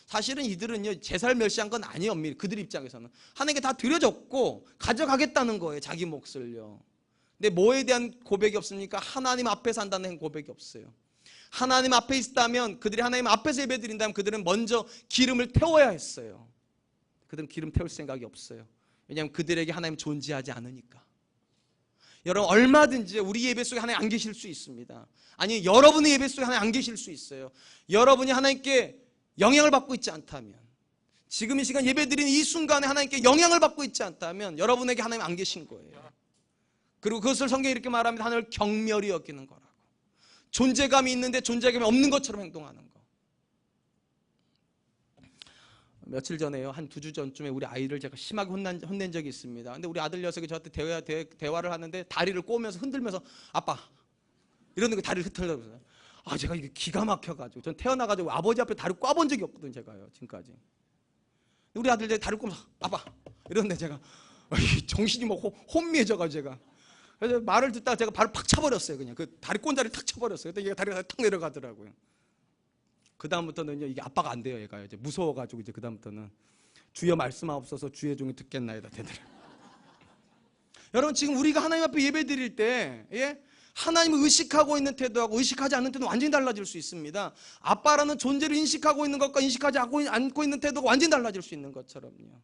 사실은 이들은요, 제사를 멸시한 건 아니에요. 그들 입장에서는 하나님께 다 드려졌고 가져가겠다는 거예요. 자기 몫을요. 근데 뭐에 대한 고백이 없습니까? 하나님 앞에 산다는 고백이 없어요. 하나님 앞에 있다면, 그들이 하나님 앞에서 예배드린다면 그들은 먼저 기름을 태워야 했어요. 그들은 기름 태울 생각이 없어요. 왜냐하면 그들에게 하나님 존재하지 않으니까. 여러분, 얼마든지 우리 예배 속에 하나님 안 계실 수 있습니다. 아니, 여러분의 예배 속에 하나님 안 계실 수 있어요. 여러분이 하나님께 영향을 받고 있지 않다면, 지금 이 시간 예배 드리는 이 순간에 하나님께 영향을 받고 있지 않다면 여러분에게 하나님 안 계신 거예요. 그리고 그것을 성경이 이렇게 말합니다. 하나님을 경멸히 여기는 거라고. 존재감이 있는데 존재감이 없는 것처럼 행동하는 거. 며칠 전에요, 한 2주 전쯤에 우리 아이를 제가 심하게 혼낸 적이 있습니다. 근데 우리 아들 녀석이 저한테 대화를 하는데 다리를 꼬면서 흔들면서 아빠 이러는 거, 다리를 흔들면서. 제가 이게 기가 막혀가지고, 전 태어나가지고 아버지 앞에 다리 꽈본 적이 없거든요. 제가요, 지금까지. 우리 아들 제가 다리를 꼬면서 아빠 이러는데 제가 정신이 막 혼미해져가지고 제가. 그래서 말을 듣다가 제가 발을 팍 차버렸어요. 그냥 그 다리 꼰다리를 탁 쳐버렸어요. 그때 얘가 다리가 탁 내려가더라고요. 그 다음부터는요, 이게 아빠가 안 돼요. 얘가 이제 무서워가지고 이제 그 다음부터는 주여 말씀하옵소서 주의 종이 듣겠나이다 되더라고요. 여러분, 지금 우리가 하나님 앞에 예배 드릴 때, 하나님을 의식하고 있는 태도하고 의식하지 않는 태도는 완전히 달라질 수 있습니다. 아빠라는 존재를 인식하고 있는 것과 인식하지 않고 있는 태도가 완전히 달라질 수 있는 것처럼요.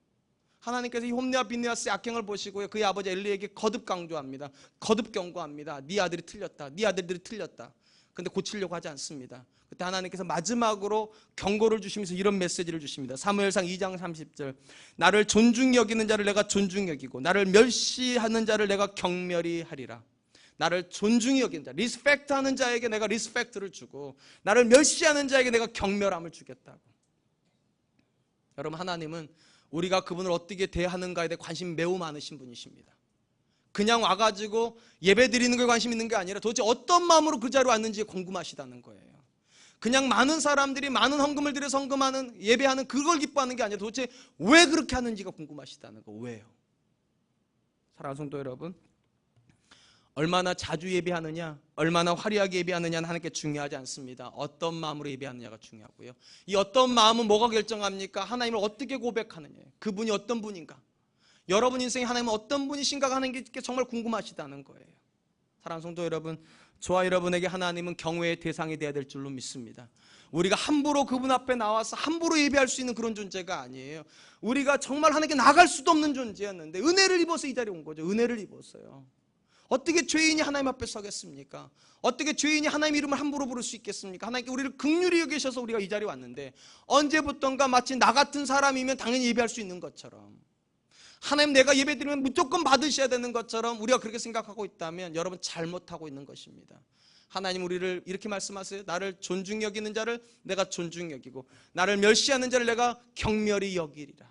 하나님께서 이 홈리와 비느하스의 악행을 보시고요, 그의 아버지 엘리에게 거듭 강조합니다. 거듭 경고합니다. 네 아들이 틀렸다. 네 아들들이 틀렸다. 근데 고치려고 하지 않습니다. 그때 하나님께서 마지막으로 경고를 주시면서 이런 메시지를 주십니다. 사무엘상 2장 30절. 나를 존중히 여기는 자를 내가 존중히 여기고 나를 멸시하는 자를 내가 경멸히 하리라. 나를 존중히 여기는 자, 리스펙트하는 자에게 내가 리스펙트를 주고 나를 멸시하는 자에게 내가 경멸함을 주겠다고. 여러분, 하나님은 우리가 그분을 어떻게 대하는가에 대해 관심이 매우 많으신 분이십니다. 그냥 와가지고 예배 드리는 거에 관심 있는 게 아니라 도대체 어떤 마음으로 그 자리에 왔는지 궁금하시다는 거예요. 그냥 많은 사람들이 많은 헌금을 들여 헌금하는, 예배하는 그걸 기뻐하는 게 아니라 도대체 왜 그렇게 하는지가 궁금하시다는 거. 왜요? 사랑하는 성도 여러분, 얼마나 자주 예배하느냐, 얼마나 화려하게 예배하느냐는 하나님께 중요하지 않습니다. 어떤 마음으로 예배하느냐가 중요하고요. 이 어떤 마음은 뭐가 결정합니까? 하나님을 어떻게 고백하느냐, 그분이 어떤 분인가. 여러분 인생에 하나님은 어떤 분이신가 하는 게 정말 궁금하시다는 거예요. 사랑하는 성도 여러분, 저와 여러분에게 하나님은 경외의 대상이 되어야 될 줄로 믿습니다. 우리가 함부로 그분 앞에 나와서 함부로 예배할 수 있는 그런 존재가 아니에요. 우리가 정말 하나님께 나갈 수도 없는 존재였는데 은혜를 입어서 이 자리에 온 거죠. 은혜를 입었어요. 어떻게 죄인이 하나님 앞에 서겠습니까? 어떻게 죄인이 하나님 이름을 함부로 부를 수 있겠습니까? 하나님께 우리를 긍휼히 여기셔서 우리가 이 자리에 왔는데, 언제부턴가 마치 나 같은 사람이면 당연히 예배할 수 있는 것처럼, 하나님 내가 예배드리면 무조건 받으셔야 되는 것처럼 우리가 그렇게 생각하고 있다면 여러분 잘못하고 있는 것입니다. 하나님 우리를 이렇게 말씀하세요. 나를 존중 여기는 자를 내가 존중 여기고 나를 멸시하는 자를 내가 경멸히 여기리라.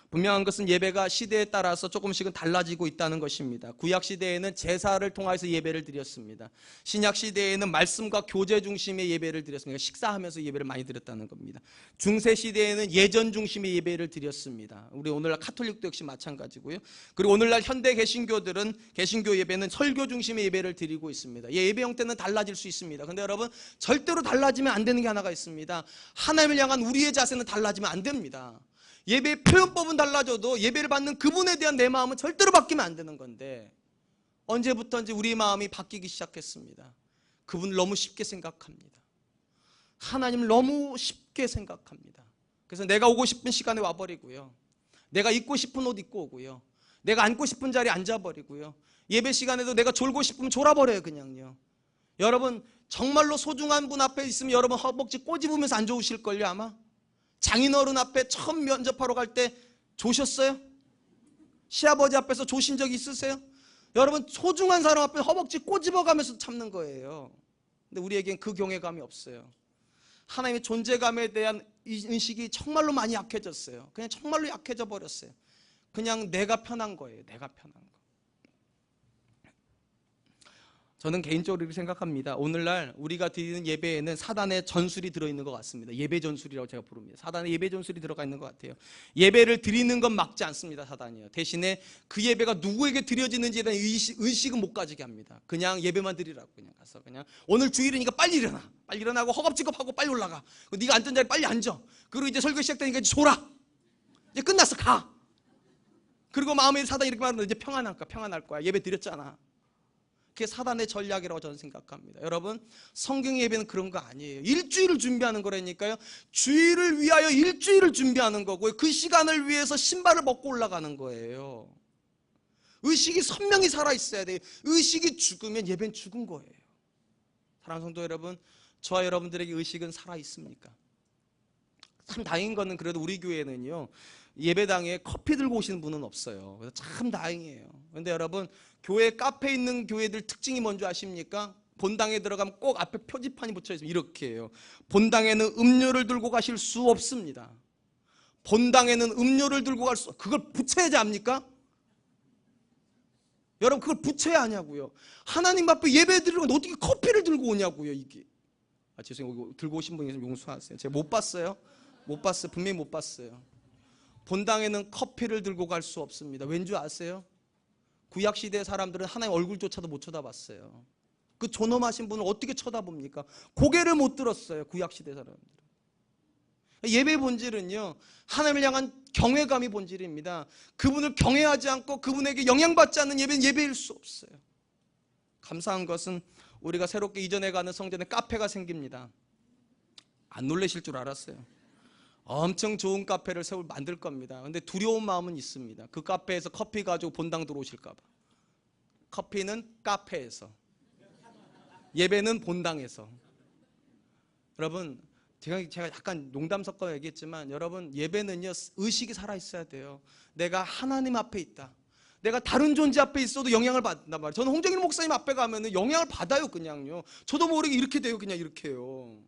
분명한 것은 예배가 시대에 따라서 조금씩은 달라지고 있다는 것입니다. 구약 시대에는 제사를 통해서 예배를 드렸습니다. 신약 시대에는 말씀과 교제 중심의 예배를 드렸습니다. 식사하면서 예배를 많이 드렸다는 겁니다. 중세 시대에는 예전 중심의 예배를 드렸습니다. 우리 오늘날 카톨릭도 역시 마찬가지고요. 그리고 오늘날 현대 개신교들은 개신교 예배는 설교 중심의 예배를 드리고 있습니다. 예배 형태는 달라질 수 있습니다. 그런데 여러분 절대로 달라지면 안 되는 게 하나가 있습니다. 하나님을 향한 우리의 자세는 달라지면 안 됩니다. 예배의 표현법은 달라져도 예배를 받는 그분에 대한 내 마음은 절대로 바뀌면 안 되는 건데, 언제부턴지 우리 마음이 바뀌기 시작했습니다. 그분을 너무 쉽게 생각합니다. 하나님을 너무 쉽게 생각합니다. 그래서 내가 오고 싶은 시간에 와버리고요, 내가 입고 싶은 옷 입고 오고요, 내가 앉고 싶은 자리에 앉아버리고요, 예배 시간에도 내가 졸고 싶으면 졸아버려요 그냥요. 여러분 정말로 소중한 분 앞에 있으면 여러분 허벅지 꼬집으면서 안 좋으실걸요 아마. 장인어른 앞에 처음 면접하러 갈 때 조셨어요? 시아버지 앞에서 조신 적 있으세요? 여러분 소중한 사람 앞에 허벅지 꼬집어가면서 참는 거예요. 근데 우리에겐 그 경외감이 없어요. 하나님의 존재감에 대한 인식이 정말로 많이 약해졌어요. 그냥 정말로 약해져 버렸어요. 그냥 내가 편한 거예요. 내가 편한 거. 저는 개인적으로 이렇게 생각합니다. 오늘날 우리가 드리는 예배에는 사단의 전술이 들어있는 것 같습니다. 예배 전술이라고 제가 부릅니다. 사단의 예배 전술이 들어가 있는 것 같아요. 예배를 드리는 건 막지 않습니다. 사단이요. 대신에 그 예배가 누구에게 드려지는지에 대한 의식은 못 가지게 합니다. 그냥 예배만 드리라고 그냥 가서 그냥 오늘 주일이니까 빨리 일어나. 빨리 일어나고 허겁지겁하고 빨리 올라가. 네가 앉던 자리에 빨리 앉아. 그리고 이제 설교 시작되니까 이제 졸아. 이제 끝났어. 가. 그리고 마음에 사단이 이렇게 말하는 이제 평안할 거야. 예배 드렸잖아. 그게 사단의 전략이라고 저는 생각합니다. 여러분 성경 예배는 그런 거 아니에요. 일주일을 준비하는 거라니까요. 주일을 위하여 일주일을 준비하는 거고요. 그 시간을 위해서 신발을 벗고 올라가는 거예요. 의식이 선명히 살아있어야 돼요. 의식이 죽으면 예배는 죽은 거예요. 사랑하는 성도 여러분, 저와 여러분들에게 의식은 살아있습니까? 참 다행인 거는 그래도 우리 교회는요, 예배당에 커피 들고 오시는 분은 없어요. 그래서 참 다행이에요. 그런데 여러분 교회 카페에 있는 교회들 특징이 뭔지 아십니까? 본당에 들어가면 꼭 앞에 표지판이 붙여 있으면 이렇게 해요. 본당에는 음료를 들고 가실 수 없습니다. 본당에는 음료를 들고 갈 수, 그걸 붙여야지 합니까? 여러분 그걸 붙여야 하냐고요. 하나님 앞에 예배 드리려면 어떻게 커피를 들고 오냐고요. 이게 죄송해요. 들고 오신 분이 있으면 용서하세요. 제가 못 봤어요. 분명히 못 봤어요. 본당에는 커피를 들고 갈 수 없습니다. 왠지 아세요? 구약시대 사람들은 하나님 얼굴조차도 못 쳐다봤어요. 그 존엄하신 분을 어떻게 쳐다봅니까? 고개를 못 들었어요. 구약시대 사람들은. 예배의 본질은요, 하나님을 향한 경외감이 본질입니다. 그분을 경외하지 않고 그분에게 영향받지 않는 예배는 예배일 수 없어요. 감사한 것은 우리가 새롭게 이전해 가는 성전에 카페가 생깁니다. 안 놀라실 줄 알았어요. 엄청 좋은 카페를 만들 겁니다. 근데 두려운 마음은 있습니다. 그 카페에서 커피 가지고 본당 들어오실까 봐. 커피는 카페에서, 예배는 본당에서. 여러분 제가 약간 농담 섞어 얘기했지만 여러분 예배는요 의식이 살아있어야 돼요. 내가 하나님 앞에 있다. 내가 다른 존재 앞에 있어도 영향을 받는단 말이에요. 저는 홍정일 목사님 앞에 가면은 영향을 받아요. 그냥요. 저도 모르게 이렇게 돼요. 그냥 이렇게요.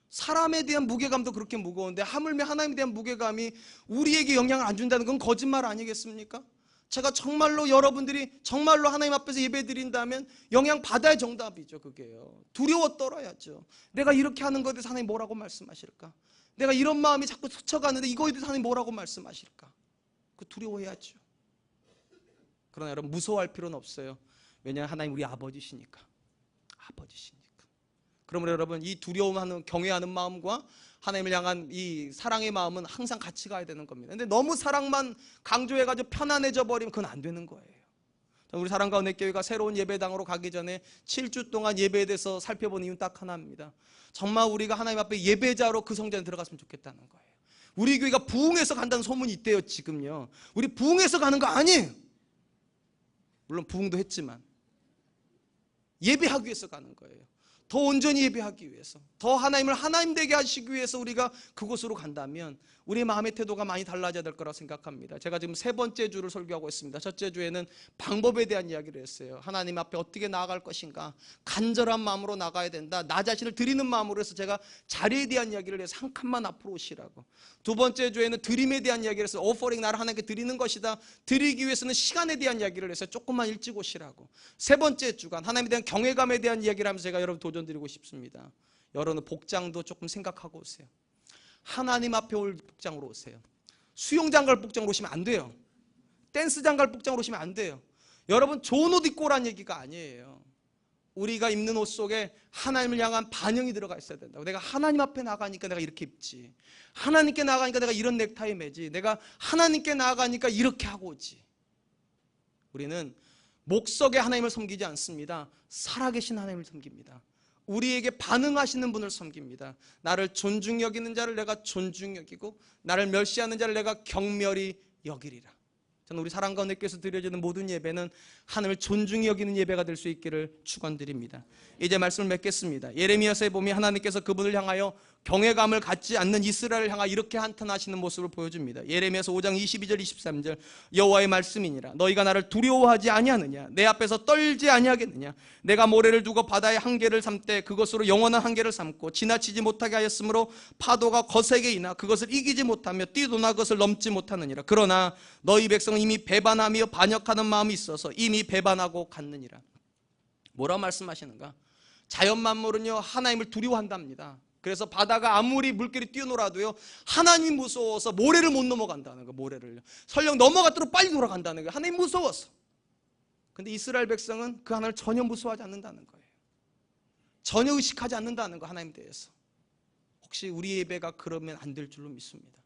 사람에 대한 무게감도 그렇게 무거운데 하물며 하나님에 대한 무게감이 우리에게 영향을 안 준다는 건 거짓말 아니겠습니까? 제가 정말로 여러분들이 정말로 하나님 앞에서 예배 드린다면 영향 받아야 정답이죠. 그게요. 두려워 떨어야죠. 내가 이렇게 하는 것에 대해서 하나님 뭐라고 말씀하실까? 내가 이런 마음이 자꾸 스쳐가는데 이거에 대해서 하나님 뭐라고 말씀하실까? 그 두려워해야죠. 그러나 여러분 무서워할 필요는 없어요. 왜냐하면 하나님 우리 아버지시니까. 그러므로 여러분, 이 두려움하는 경외하는 마음과 하나님을 향한 이 사랑의 마음은 항상 같이 가야 되는 겁니다. 근데 너무 사랑만 강조해가지고 편안해져 버리면 그건 안 되는 거예요. 우리 사랑과 은혜교회가 새로운 예배당으로 가기 전에 7주 동안 예배에 대해서 살펴본 이유는 딱 하나입니다. 정말 우리가 하나님 앞에 예배자로 그 성전에 들어갔으면 좋겠다는 거예요. 우리 교회가 부흥해서 간다는 소문이 있대요. 지금요, 우리 부흥해서 가는 거 아니에요. 물론 부흥도 했지만 예배하기 위해서 가는 거예요. 더 온전히 예배하기 위해서, 더 하나님을 하나님 되게 하시기 위해서 우리가 그곳으로 간다면 우리의 마음의 태도가 많이 달라져야 될 거라고 생각합니다. 제가 지금 3번째 주를 설교하고 있습니다. 첫째 주에는 방법에 대한 이야기를 했어요. 하나님 앞에 어떻게 나아갈 것인가, 간절한 마음으로 나가야 된다, 나 자신을 드리는 마음으로 해서 제가 자리에 대한 이야기를 해서 한 칸만 앞으로 오시라고. 2번째 주에는 드림에 대한 이야기를 해서 오퍼링, 나를 하나님께 드리는 것이다, 드리기 위해서는 시간에 대한 이야기를 해서 조금만 일찍 오시라고. 3번째 주간 하나님에 대한 경외감에 대한 이야기를 하면서 제가 여러분 도전드리고 싶습니다. 여러분 복장도 조금 생각하고 오세요. 하나님 앞에 올 복장으로 오세요. 수영장 갈 복장으로 오시면 안 돼요. 댄스장 갈 복장으로 오시면 안 돼요. 여러분 좋은 옷 입고 오라는 얘기가 아니에요. 우리가 입는 옷 속에 하나님을 향한 반영이 들어가 있어야 된다고. 내가 하나님 앞에 나가니까 내가 이렇게 입지, 하나님께 나가니까 내가 이런 넥타이 매지, 내가 하나님께 나가니까 이렇게 하고 오지. 우리는 목석에 하나님을 섬기지 않습니다. 살아계신 하나님을 섬깁니다. 우리에게 반응하시는 분을 섬깁니다. 나를 존중 여기는 자를 내가 존중 여기고 나를 멸시하는 자를 내가 경멸히 여기리라. 저는 우리 사랑과 은혜께서 드려지는 모든 예배는 하나님을 존중히 여기는 예배가 될 수 있기를 축원드립니다. 이제 말씀을 맺겠습니다. 예레미야서에 보면 하나님께서 그분을 향하여 경외감을 갖지 않는 이스라엘을 향하여 이렇게 한탄하시는 모습을 보여줍니다. 예레미야서 5장 22절 23절 여호와의 말씀이니라. 너희가 나를 두려워하지 아니하느냐, 내 앞에서 떨지 아니하겠느냐. 내가 모래를 두고 바다의 한계를 삼되 그것으로 영원한 한계를 삼고 지나치지 못하게 하였으므로 파도가 거세게 이나 그것을 이기지 못하며 뛰도나 그것을 넘지 못하느니라. 그러나 너희 백성은 이미 배반하며 반역하는 마음이 있어서 이미 배반하고 갔느니라. 뭐라고 말씀하시는가? 자연 만물은요 하나님을 두려워한답니다. 그래서 바다가 아무리 물결이 뛰어놀아도요 하나님 무서워서 모래를 못 넘어간다는 거예요. 모래를요 설령 넘어갔도록 빨리 돌아간다는 거예요. 하나님 무서워서. 근데 이스라엘 백성은 그 하나님을 전혀 무서워하지 않는다는 거예요. 전혀 의식하지 않는다는 거, 하나님에 대해서. 혹시 우리 예배가 그러면 안 될 줄로 믿습니다.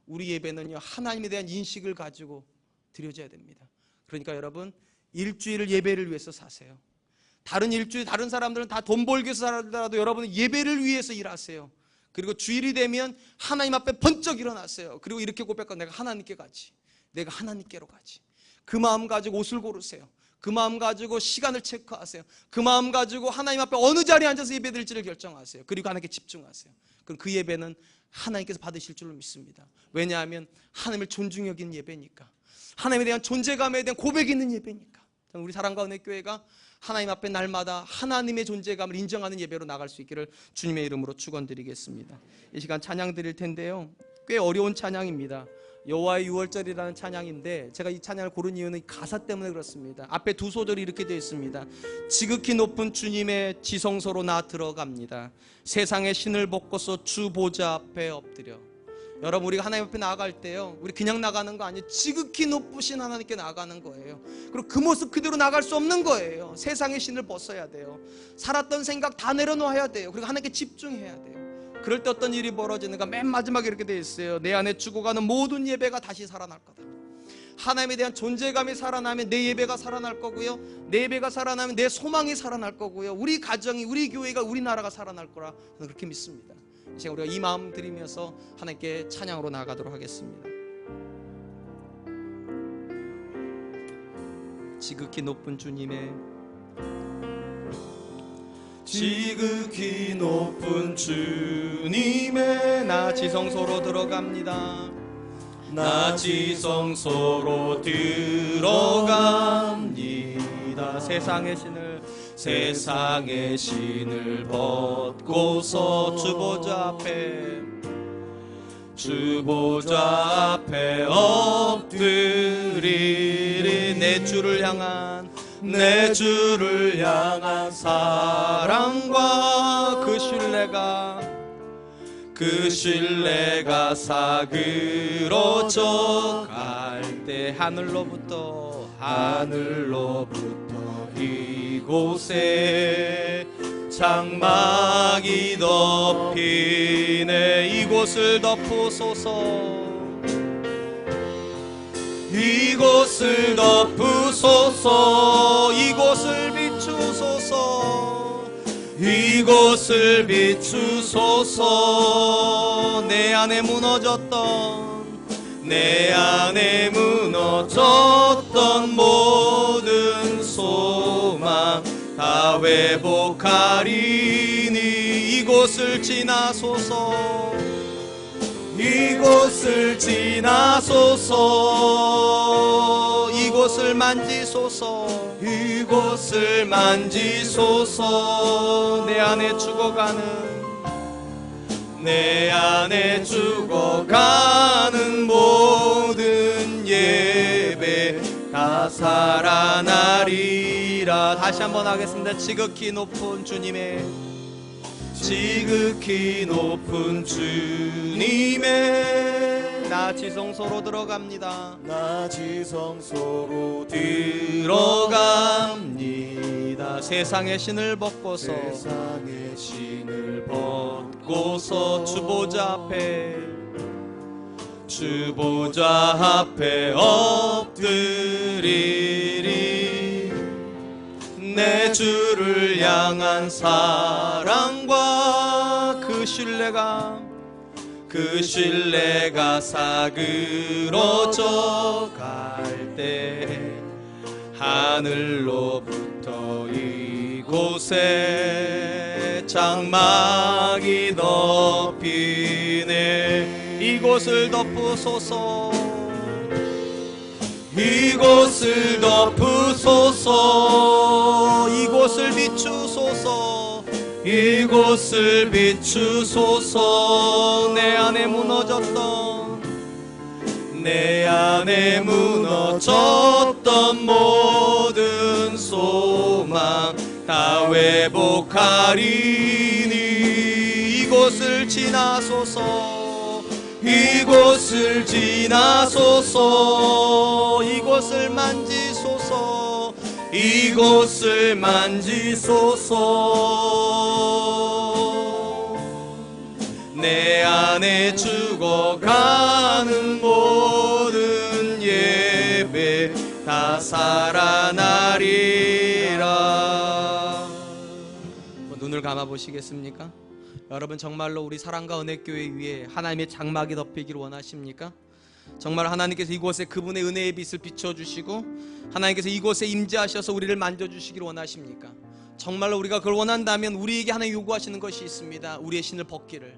우리 예배는요 하나님에 대한 인식을 가지고 드려져야 됩니다. 그러니까 여러분, 일주일을 예배를 위해서 사세요. 다른 일주일, 다른 사람들은 다 돈 벌기 위해서 살더라도 여러분은 예배를 위해서 일하세요. 그리고 주일이 되면 하나님 앞에 번쩍 일어나세요. 그리고 이렇게 고백하고 내가 하나님께 가지, 내가 하나님께로 가지. 그 마음 가지고 옷을 고르세요. 그 마음 가지고 시간을 체크하세요. 그 마음 가지고 하나님 앞에 어느 자리에 앉아서 예배드릴지를 결정하세요. 그리고 하나님께 집중하세요. 그럼 그 예배는 하나님께서 받으실 줄로 믿습니다. 왜냐하면 하나님을 존중히 여기는 예배니까, 하나님에 대한 존재감에 대한 고백이 있는 예배니까. 우리 사랑과 은혜교회가 하나님 앞에 날마다 하나님의 존재감을 인정하는 예배로 나갈 수 있기를 주님의 이름으로 축원드리겠습니다. 이 시간 찬양 드릴 텐데요, 꽤 어려운 찬양입니다. 여호와의 유월절이라는 찬양인데 제가 이 찬양을 고른 이유는 가사 때문에 그렇습니다. 앞에 두 소절이 이렇게 되어 있습니다. 지극히 높은 주님의 지성소로 나 들어갑니다. 세상의 신을 벗고서 주 보좌 앞에 엎드려. 여러분, 우리가 하나님 앞에 나아갈 때요, 우리 그냥 나가는 거 아니에요. 지극히 높으신 하나님께 나아가는 거예요. 그리고 그 모습 그대로 나갈 수 없는 거예요. 세상의 신을 벗어야 돼요. 살았던 생각 다 내려놓아야 돼요. 그리고 하나님께 집중해야 돼요. 그럴 때 어떤 일이 벌어지는가? 맨 마지막에 이렇게 되어 있어요. 내 안에 죽어가는 모든 예배가 다시 살아날 거다. 하나님에 대한 존재감이 살아나면 내 예배가 살아날 거고요, 내 예배가 살아나면 내 소망이 살아날 거고요, 우리 가정이, 우리 교회가, 우리 나라가 살아날 거라 저는 그렇게 믿습니다. 이제 우리가 이 마음 드리면서 하나님께 찬양으로 나아가도록 하겠습니다. 지극히 높은 주님의, 지극히 높은 주님의 나 지성소로 들어갑니다. 나 지성소로 들어갑니다. 세상의 신을 벗고서 주 보좌 앞에 엎드리리. 내 주를 향한 사랑과 그 신뢰가 사그러져 갈 때 하늘로부터 이곳에 장막이 덮이네. 이곳을 덮으소서. 이곳을 덮으소서. 이곳을 비추소서. 이곳을 비추소서. 내 안에 무너졌던 모든 소망 다 회복하리니. 이곳을 지나소서. 이곳을 지나소서. 이곳을 만지소서. 이곳을 만지소서. 내 안에 죽어가는 모든 예배 다 살아나리라. 다시 한번 하겠습니다. 지극히 높은 주님의 나 지성소로 들어갑니다. 나 지성소로 들어갑니다. 세상의 신을 벗고서 주보좌 앞에 엎드리리. 내 주를 향한 사랑과 그 신뢰가 사그러져 갈 때 하늘로부터 이곳에 장막이 덮이네. 이곳을 덮으소서. 이곳을 덮으소서. 이곳을 비추소서. 이곳을 비추소서. 내 안에 무너졌던 모든 소망 다 회복하리니. 이곳을 지나소서. 이곳을 지나소서. 이곳을 만지소서. 이곳을 만지소서. 내 안에 죽어가는 모든 예배 다 살아나리라. 눈을 감아 보시겠습니까? 여러분, 정말로 우리 사랑과 은혜교회 위에 하나님의 장막이 덮이기를 원하십니까? 정말 하나님께서 이곳에 그분의 은혜의 빛을 비춰주시고 하나님께서 이곳에 임재하셔서 우리를 만져주시기를 원하십니까? 정말로 우리가 그걸 원한다면 우리에게 하나님 요구하시는 것이 있습니다. 우리의 신을 벗기를.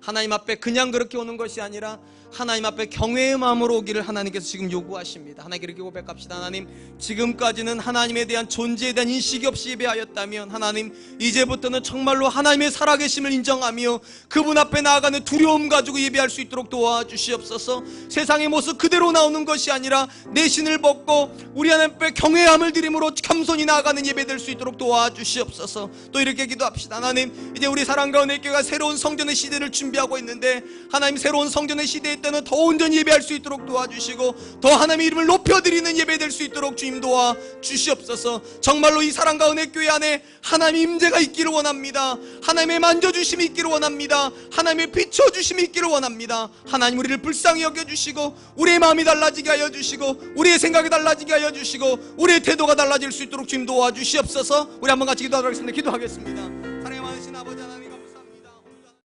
하나님 앞에 그냥 그렇게 오는 것이 아니라 하나님 앞에 경외의 마음으로 오기를 하나님께서 지금 요구하십니다. 하나님께 이렇게 고백합시다. 하나님, 지금까지는 하나님에 대한 존재에 대한 인식이 없이 예배하였다면 하나님, 이제부터는 정말로 하나님의 살아계심을 인정하며 그분 앞에 나아가는 두려움 가지고 예배할 수 있도록 도와주시옵소서. 세상의 모습 그대로 나오는 것이 아니라 내 신을 벗고 우리 하나님 앞에 경외함을 드림으로 겸손히 나아가는 예배 될 수 있도록 도와주시옵소서. 또 이렇게 기도합시다. 하나님, 이제 우리 사랑과 은혜교회가 새로운 성전의 시대를 준비하고 있는데 하나님, 새로운 성전의 시대에 때는 더 온전히 예배할 수 있도록 도와주시고 더 하나님의 이름을 높여드리는 예배 될 수 있도록 주님 도와주시옵소서. 정말로 이 사랑과 은혜교회 안에 하나님의 임재가 있기를 원합니다. 하나님의 만져주심이 있기를 원합니다. 하나님의 비춰주심이 있기를 원합니다. 하나님, 우리를 불쌍히 여겨주시고 우리의 마음이 달라지게 하여 주시고 우리의 생각이 달라지게 하여 주시고 우리의 태도가 달라질 수 있도록 주님 도와주시옵소서. 우리 한번 같이 기도하겠습니다.